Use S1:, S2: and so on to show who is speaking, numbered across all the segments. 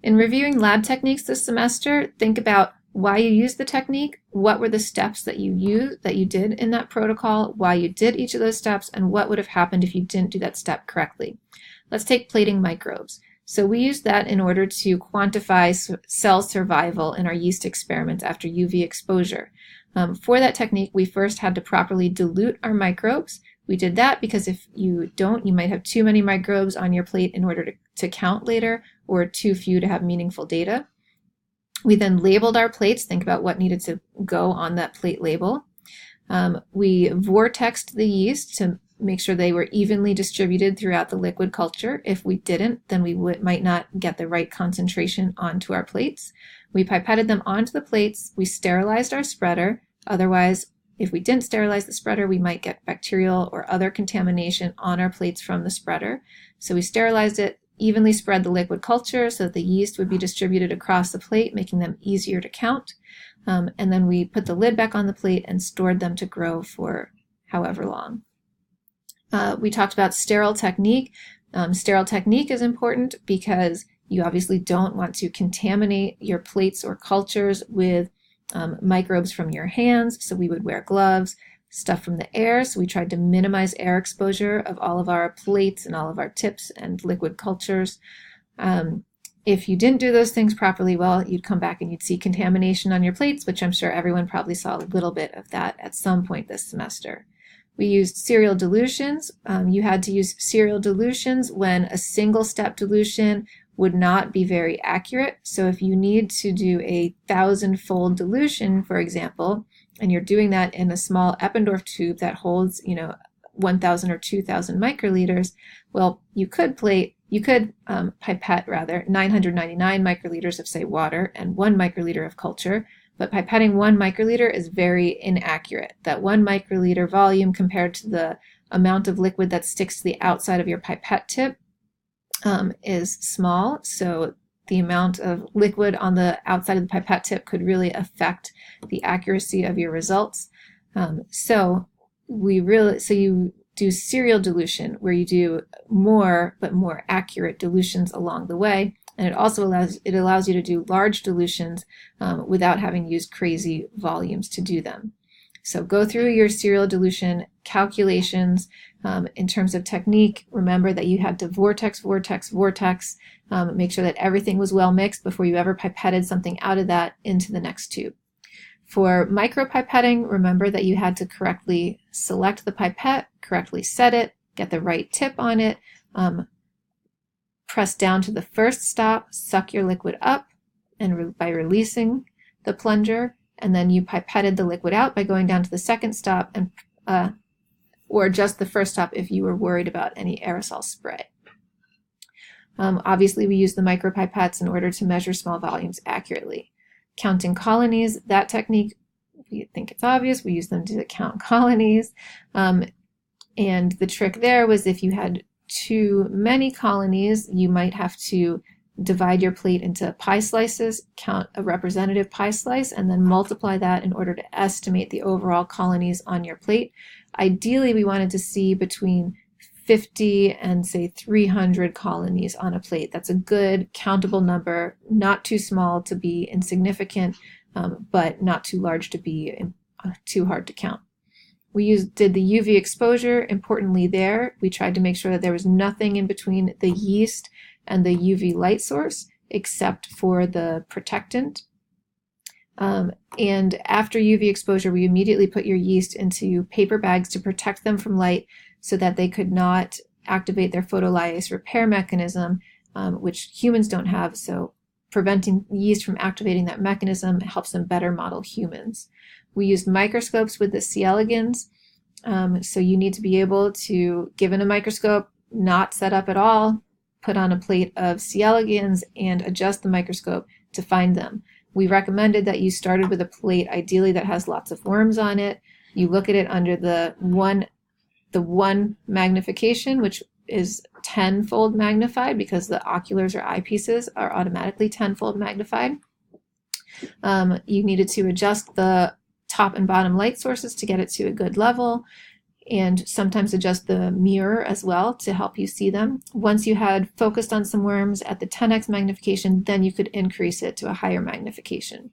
S1: In reviewing lab techniques this semester, think about why you used the technique, what were the steps that you did in that protocol, why you did each of those steps, and what would have happened if you didn't do that step correctly. Let's take plating microbes. So we used that in order to quantify cell survival in our yeast experiments after UV exposure. For that technique, we first had to properly dilute our microbes. We did that because if you don't, you might have too many microbes on your plate in order to count later, or too few to have meaningful data. We then labeled our plates. Think about what needed to go on that plate label. We vortexed the yeast to make sure they were evenly distributed throughout the liquid culture. If we didn't, then we might not get the right concentration onto our plates. We pipetted them onto the plates. We sterilized our spreader. Otherwise, if we didn't sterilize the spreader, we might get bacterial or other contamination on our plates from the spreader. So we sterilized it, evenly spread the liquid culture so that the yeast would be distributed across the plate, making them easier to count. And then we put the lid back on the plate and stored them to grow for however long. We talked about sterile technique. Sterile technique is important because you obviously don't want to contaminate your plates or cultures with microbes from your hands. So we would wear gloves, stuff from the air. So we tried to minimize air exposure of all of our plates and all of our tips and liquid cultures. If you didn't do those things properly, well, you'd come back and you'd see contamination on your plates, which I'm sure everyone probably saw a little bit of that at some point this semester. We used serial dilutions. You had to use serial dilutions when a single step dilution would not be very accurate. So if you need to do a 1,000-fold dilution, for example, and you're doing that in a small Eppendorf tube that holds, 1,000 or 2,000 microliters, well, you could pipette 999 microliters of, say, water and 1 microliter of culture, but pipetting 1 microliter is very inaccurate. That 1 microliter volume compared to the amount of liquid that sticks to the outside of your pipette tip is small, so the amount of liquid on the outside of the pipette tip could really affect the accuracy of your results. So you do serial dilution, where you do more but more accurate dilutions along the way, and it also allows you to do large dilutions without having used crazy volumes to do them. So go through your serial dilution calculations. In terms of technique, remember that you had to vortex, make sure that everything was well mixed before you ever pipetted something out of that into the next tube. For micropipetting, remember that you had to correctly select the pipette, correctly set it, get the right tip on it, press down to the first stop, suck your liquid up, and by releasing the plunger, and then you pipetted the liquid out by going down to the second stop, and or just the first stop if you were worried about any aerosol spray. Obviously, we use the micropipettes in order to measure small volumes accurately. Counting colonies, that technique, we think it's obvious. We use them to count colonies. And the trick there was if you had too many colonies, you might have to divide your plate into pie slices, count a representative pie slice, and then multiply that in order to estimate the overall colonies on your plate. Ideally, we wanted to see between 50 and, say, 300 colonies on a plate. That's a good countable number, not too small to be insignificant, but not too large to be too hard to count. We did the UV exposure. Importantly there, we tried to make sure that there was nothing in between the yeast and the UV light source except for the protectant. And after UV exposure, we immediately put your yeast into paper bags to protect them from light so that they could not activate their photolyase repair mechanism, which humans don't have. So preventing yeast from activating that mechanism helps them better model humans. We used microscopes with the C. elegans. So you need to be able to, given a microscope, not set up at all, put on a plate of C. elegans and adjust the microscope to find them. We recommended that you started with a plate ideally that has lots of worms on it. You look at it under the one magnification, which is 10-fold magnified because the oculars or eyepieces are automatically 10-fold magnified. You needed to adjust the top and bottom light sources to get it to a good level. and sometimes adjust the mirror as well to help you see them. Once you had focused on some worms at the 10x magnification, then you could increase it to a higher magnification.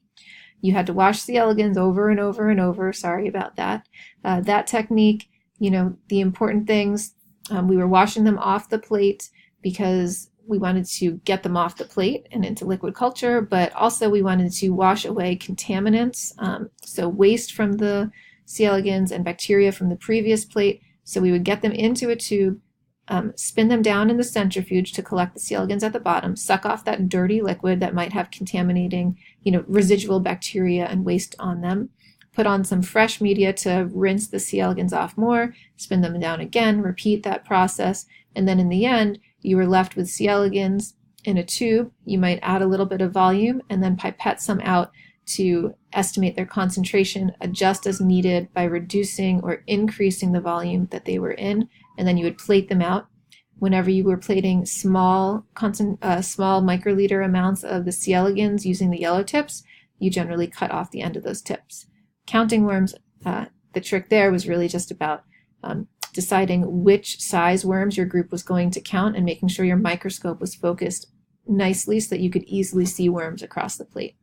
S1: You had to wash C. elegans over and over and over. Sorry about that. That technique, the important things, we were washing them off the plate because we wanted to get them off the plate and into liquid culture, but also we wanted to wash away contaminants, so waste from the C. elegans and bacteria from the previous plate. So we would get them into a tube, spin them down in the centrifuge to collect the C. elegans at the bottom, suck off that dirty liquid that might have contaminating, residual bacteria and waste on them, put on some fresh media to rinse the C. elegans off more, spin them down again, repeat that process, and then in the end, you were left with C. elegans in a tube. You might add a little bit of volume and then pipette some out to estimate their concentration, adjust as needed by reducing or increasing the volume that they were in, and then you would plate them out. Whenever you were plating small microliter amounts of the C. elegans using the yellow tips, you generally cut off the end of those tips. Counting worms, the trick there was really just about deciding which size worms your group was going to count and making sure your microscope was focused nicely so that you could easily see worms across the plate.